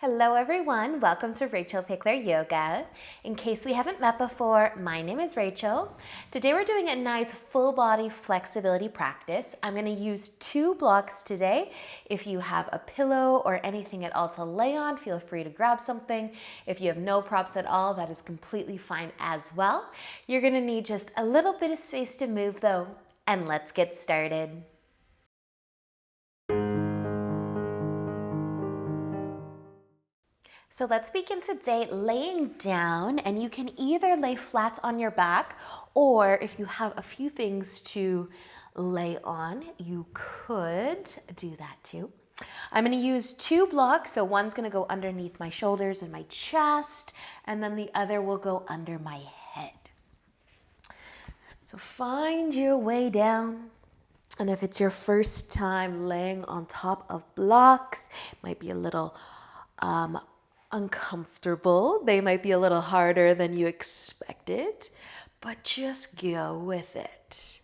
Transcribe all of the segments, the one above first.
Hello everyone, welcome to Rachel Pichler Yoga. In case we haven't met before, my name is Rachel. Today we're doing a nice full body flexibility practice. I'm going to use 2 blocks today. If you have a pillow or anything at all to lay on, feel free to grab something. If you have no props at all, that is completely fine as well. You're going to need just a little bit of space to move though, and let's get started. So let's begin today laying down, and you can either lay flat on your back, or if you have a few things to lay on, you could do that too. I'm going to use 2 blocks, so one's going to go underneath my shoulders and my chest, and then the other will go under my head. So find your way down. And if it's your first time laying on top of blocks, it might be a little uncomfortable. They might be a little harder than you expected, but just go with it.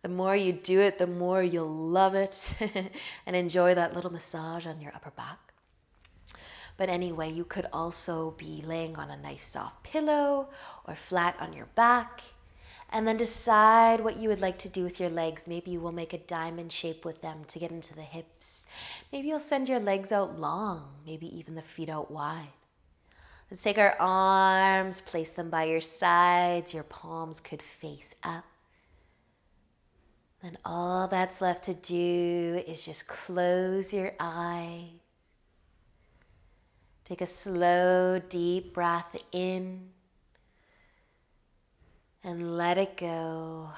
The more you do it, the more you'll love it and enjoy that little massage on your upper back. But anyway, you could also be laying on a nice soft pillow or flat on your back, and then decide what you would like to do with your legs. Maybe you will make a diamond shape with them to get into the hips. Maybe you'll send your legs out long, maybe even the feet out wide. Let's take our arms, place them by your sides. Your palms could face up. Then all that's left to do is just close your eyes. Take a slow, deep breath in and let it go.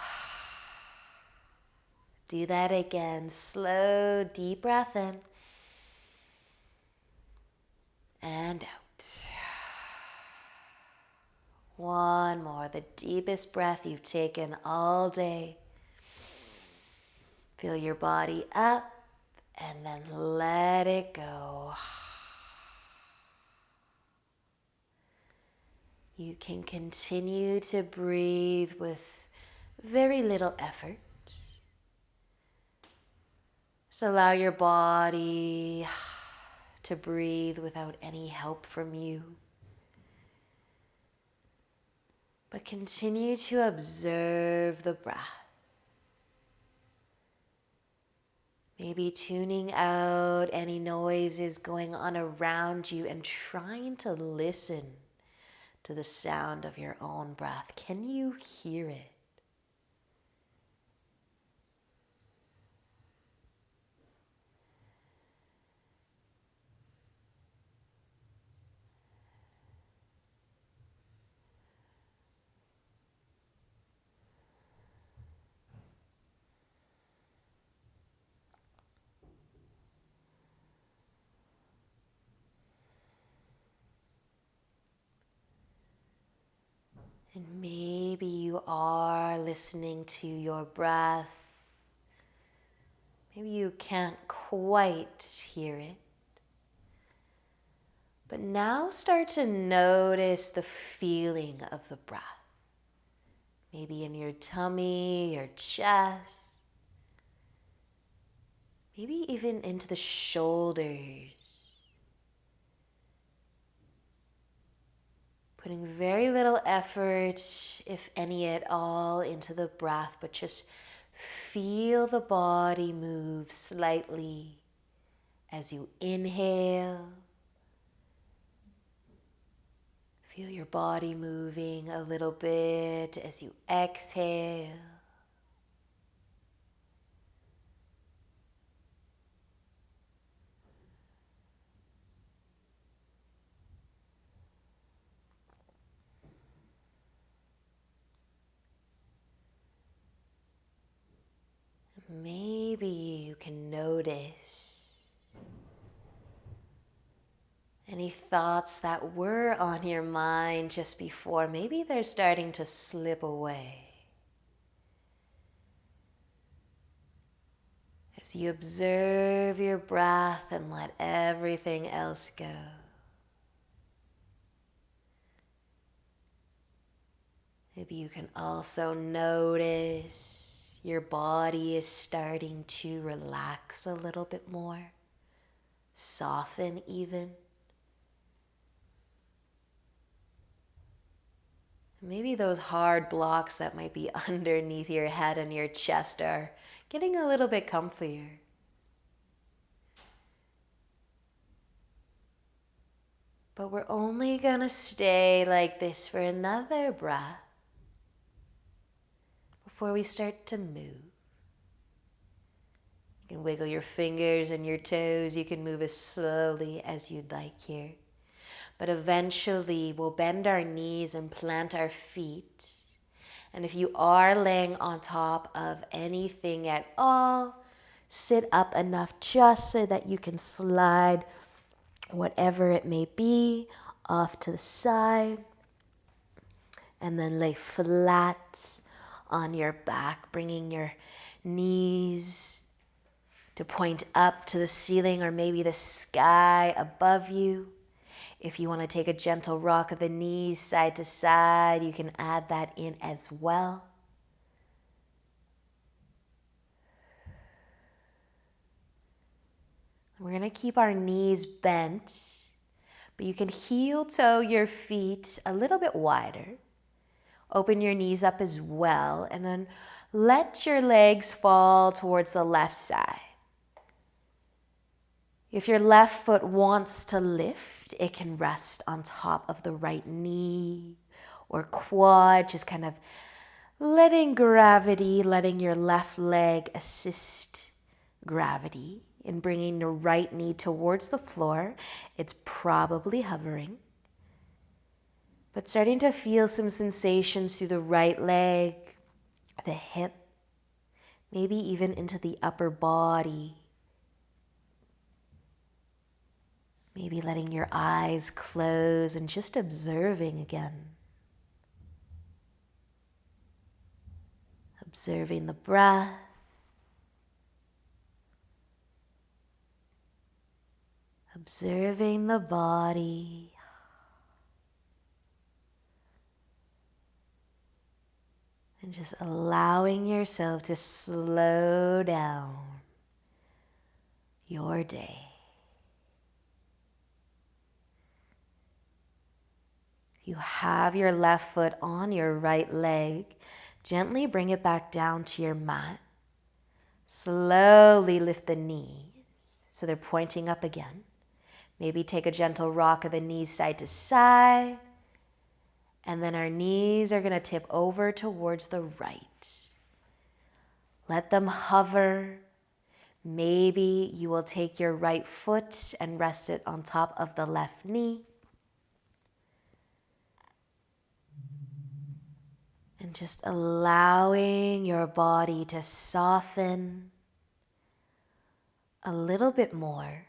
Do that again. Slow, deep breath in and out. One more, the deepest breath you've taken all day. Feel your body up and then let it go. You can continue to breathe with very little effort. Just allow your body to breathe without any help from you. But continue to observe the breath. Maybe tuning out any noises going on around you and trying to listen to the sound of your own breath. Can you hear it? And maybe you are listening to your breath. Maybe you can't quite hear it. But now start to notice the feeling of the breath. Maybe in your tummy, your chest. Maybe even into the shoulders. Putting very little effort, if any at all, into the breath, but just feel the body move slightly as you inhale. Feel your body moving a little bit as you exhale. Maybe you can notice any thoughts that were on your mind just before. Maybe they're starting to slip away. As you observe your breath and let everything else go. Maybe you can also notice your body is starting to relax a little bit more, soften even. Maybe those hard blocks that might be underneath your head and your chest are getting a little bit comfier. But we're only gonna stay like this for another breath before we start to move. You can wiggle your fingers and your toes. You can move as slowly as you'd like here. But eventually we'll bend our knees and plant our feet. And if you are laying on top of anything at all, sit up enough just so that you can slide whatever it may be off to the side. And then lay flat on your back, bringing your knees to point up to the ceiling or maybe the sky above you. If you want to take a gentle rock of the knees side to side, you can add that in as well. We're going to keep our knees bent, but you can heel toe your feet a little bit wider. Open your knees up as well, and then let your legs fall towards the left side. If your left foot wants to lift, it can rest on top of the right knee or quad, just kind of letting gravity, letting your left leg assist gravity in bringing the right knee towards the floor. It's probably hovering, but starting to feel some sensations through the right leg, the hip, maybe even into the upper body. Maybe letting your eyes close and just observing again. Observing the breath. Observing the body. And just allowing yourself to slow down your day. You have your left foot on your right leg. Gently bring it back down to your mat. Slowly lift the knees so they're pointing up again. Maybe take a gentle rock of the knees side to side. And then our knees are going to tip over towards the right. Let them hover. Maybe you will take your right foot and rest it on top of the left knee. And just allowing your body to soften a little bit more.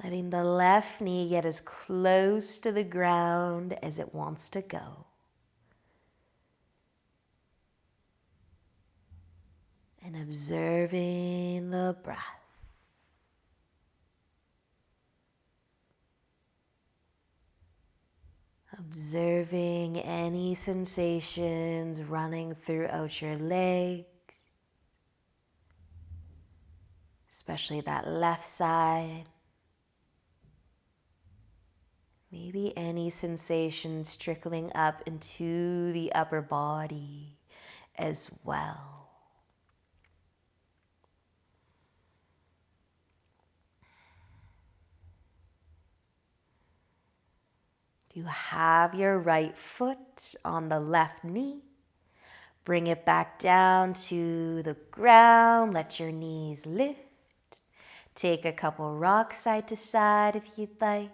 Letting the left knee get as close to the ground as it wants to go. And observing the breath. Observing any sensations running throughout your legs, especially that left side. Maybe any sensations trickling up into the upper body as well. You have your right foot on the left knee. Bring it back down to the ground. Let your knees lift. Take a couple rocks side to side if you'd like.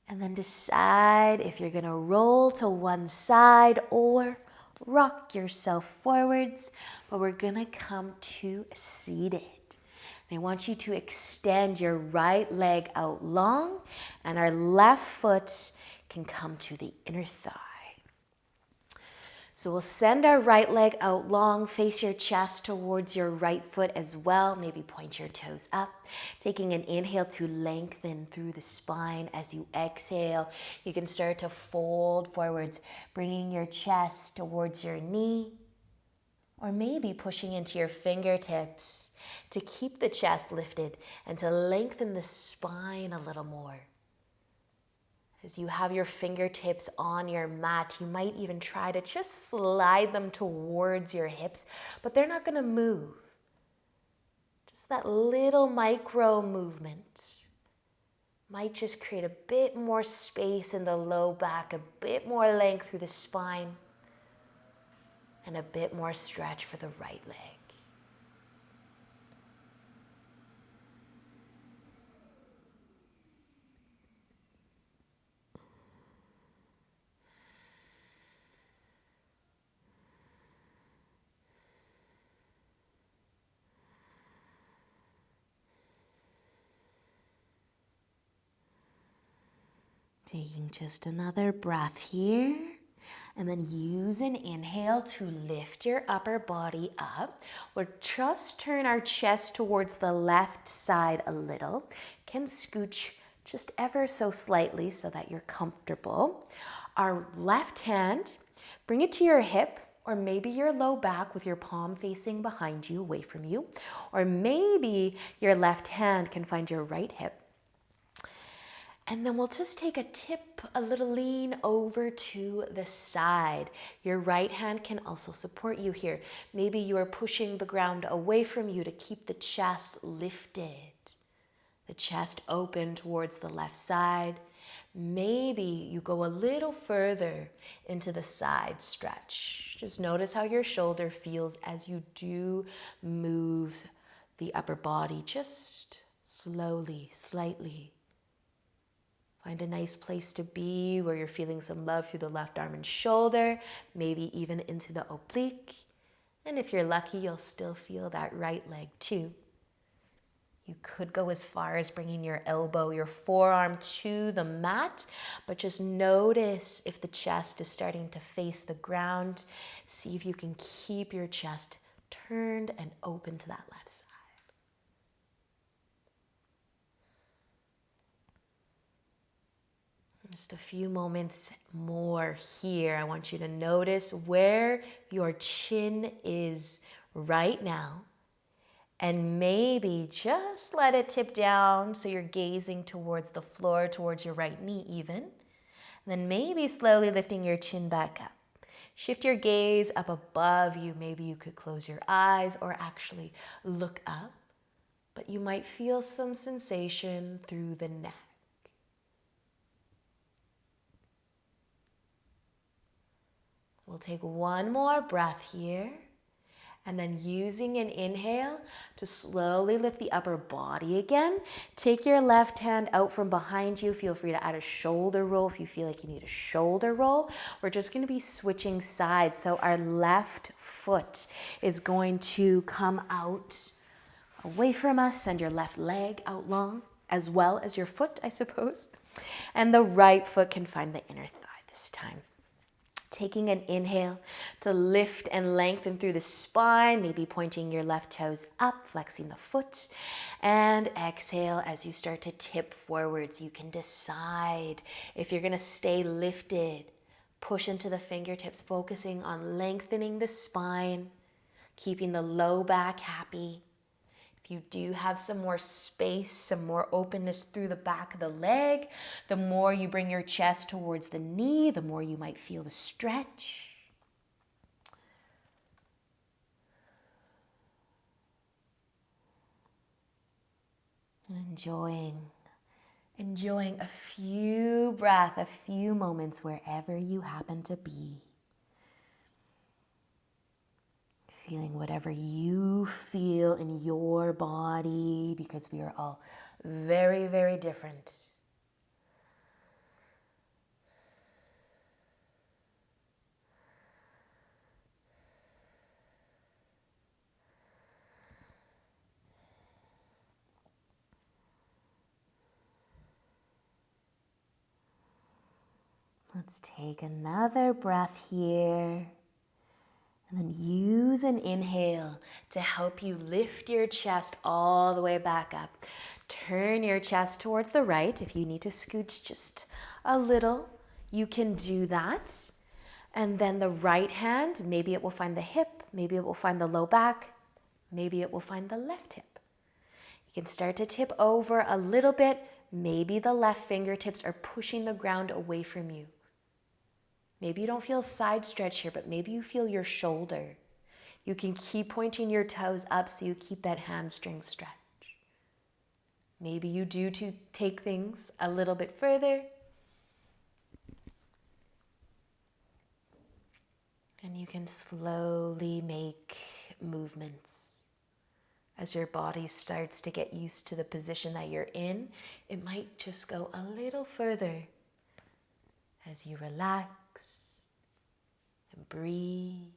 And then decide if you're going to roll to one side or rock yourself forwards. But we're going to come to seated. I want you to extend your right leg out long, and our left foot can come to the inner thigh. So we'll send our right leg out long, face your chest towards your right foot as well. Maybe point your toes up. Taking an inhale to lengthen through the spine. As you exhale, you can start to fold forwards, bringing your chest towards your knee, or maybe pushing into your fingertips to keep the chest lifted and to lengthen the spine a little more. As you have your fingertips on your mat, you might even try to just slide them towards your hips, but they're not going to move. Just that little micro movement might just create a bit more space in the low back, a bit more length through the spine, and a bit more stretch for the right leg. Taking just another breath here, and then use an inhale to lift your upper body up. We'll just turn our chest towards the left side a little. Can scooch just ever so slightly so that you're comfortable. Our left hand, bring it to your hip, or maybe your low back with your palm facing behind you, away from you. Or maybe your left hand can find your right hip. And then we'll just take a tip, a little lean over to the side. Your right hand can also support you here. Maybe you are pushing the ground away from you to keep the chest lifted. The chest open towards the left side. Maybe you go a little further into the side stretch. Just notice how your shoulder feels as you do move the upper body just slowly, slightly. Find a nice place to be where you're feeling some love through the left arm and shoulder, maybe even into the oblique. And if you're lucky, you'll still feel that right leg too. You could go as far as bringing your elbow, your forearm to the mat, but just notice if the chest is starting to face the ground. See if you can keep your chest turned and open to that left side. Just a few moments more here. I want you to notice where your chin is right now. And maybe just let it tip down so you're gazing towards the floor, towards your right knee even. And then maybe slowly lifting your chin back up. Shift your gaze up above you. Maybe you could close your eyes or actually look up. But you might feel some sensation through the neck. We'll take one more breath here, and then using an inhale to slowly lift the upper body again. Take your left hand out from behind you. Feel free to add a shoulder roll if you feel like you need a shoulder roll. We're just going to be switching sides. So our left foot is going to come out away from us. Send your left leg out long, as well as your foot, I suppose. And the right foot can find the inner thigh this time. Taking an inhale to lift and lengthen through the spine, maybe pointing your left toes up, flexing the foot. And exhale as you start to tip forwards. You can decide if you're going to stay lifted. Push into the fingertips, focusing on lengthening the spine, keeping the low back happy. If you do have some more space, some more openness through the back of the leg, the more you bring your chest towards the knee, the more you might feel the stretch. And enjoying a few breaths, a few moments wherever you happen to be. Feeling whatever you feel in your body, because we are all very, very different. Let's take another breath here. And then use an inhale to help you lift your chest all the way back up. Turn your chest towards the right. If you need to scooch just a little, you can do that. And then the right hand, maybe it will find the hip, Maybe it will find the low back. Maybe it will find the left hip. You can start to tip over a little bit. Maybe the left fingertips are pushing the ground away from you. Maybe you don't feel side stretch here, but maybe you feel your shoulder. You can keep pointing your toes up so you keep that hamstring stretch. Maybe you do to take things a little bit further. And you can slowly make movements. As your body starts to get used to the position that you're in, it might just go a little further as you relax and breathe.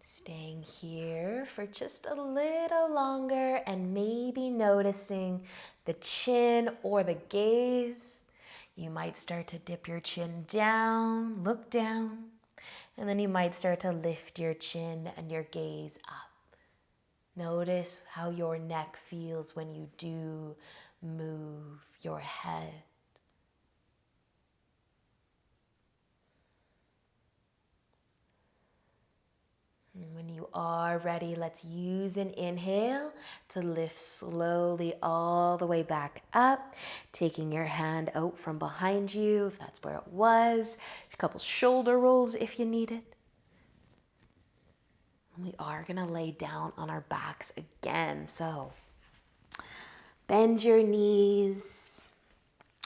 Staying here for just a little longer and maybe noticing the chin or the gaze. You might start to dip your chin down, look down, and then you might start to lift your chin and your gaze up. Notice how your neck feels when you do move your head. And when you are ready, let's use an inhale to lift slowly all the way back up, taking your hand out from behind you if that's where it was. A couple shoulder rolls if you need it. And we are going to lay down on our backs again. So bend your knees,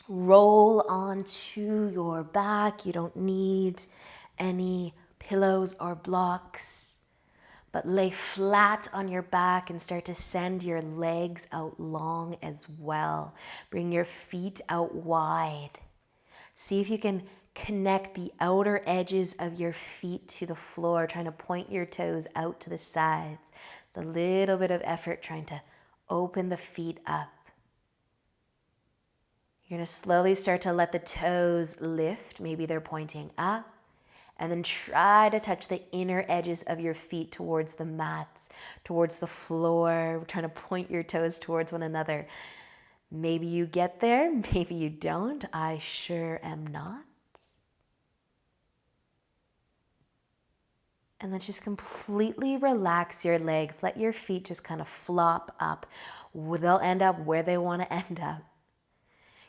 roll onto your back. You don't need any pillows or blocks. But lay flat on your back and start to send your legs out long as well. Bring your feet out wide. See if you can connect the outer edges of your feet to the floor, trying to point your toes out to the sides. It's a little bit of effort trying to open the feet up. You're going to slowly start to let the toes lift. Maybe they're pointing up. And then try to touch the inner edges of your feet towards the mats, towards the floor. We're trying to point your toes towards one another. Maybe you get there, maybe you don't. I sure am not. And then just completely relax your legs. Let your feet just kind of flop up. They'll end up where they want to end up.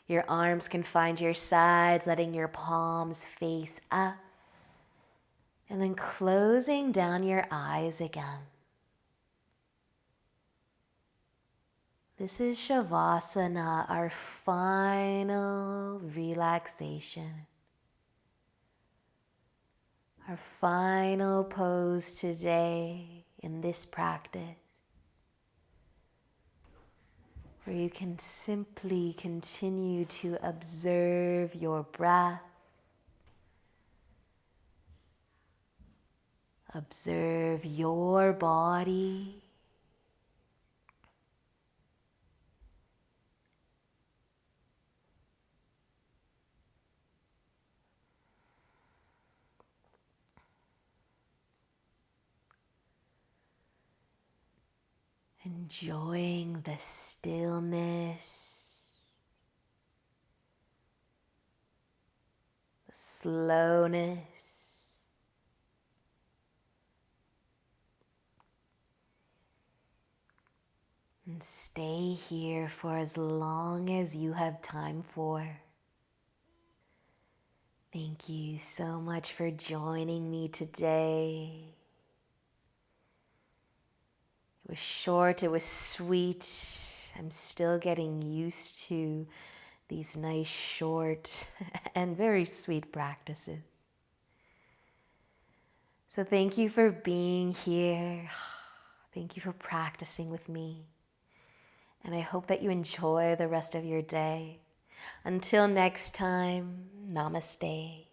Your arms can find your sides, letting your palms face up. And then closing down your eyes again. This is Shavasana, our final relaxation. Our final pose today in this practice, where you can simply continue to observe your breath. Observe your body. Enjoying the stillness, the slowness. And stay here for as long as you have time for. Thank you so much for joining me today. It was short, it was sweet. I'm still getting used to these nice, short, and very sweet practices. So thank you for being here. Thank you for practicing with me. And I hope that you enjoy the rest of your day. Until next time, namaste.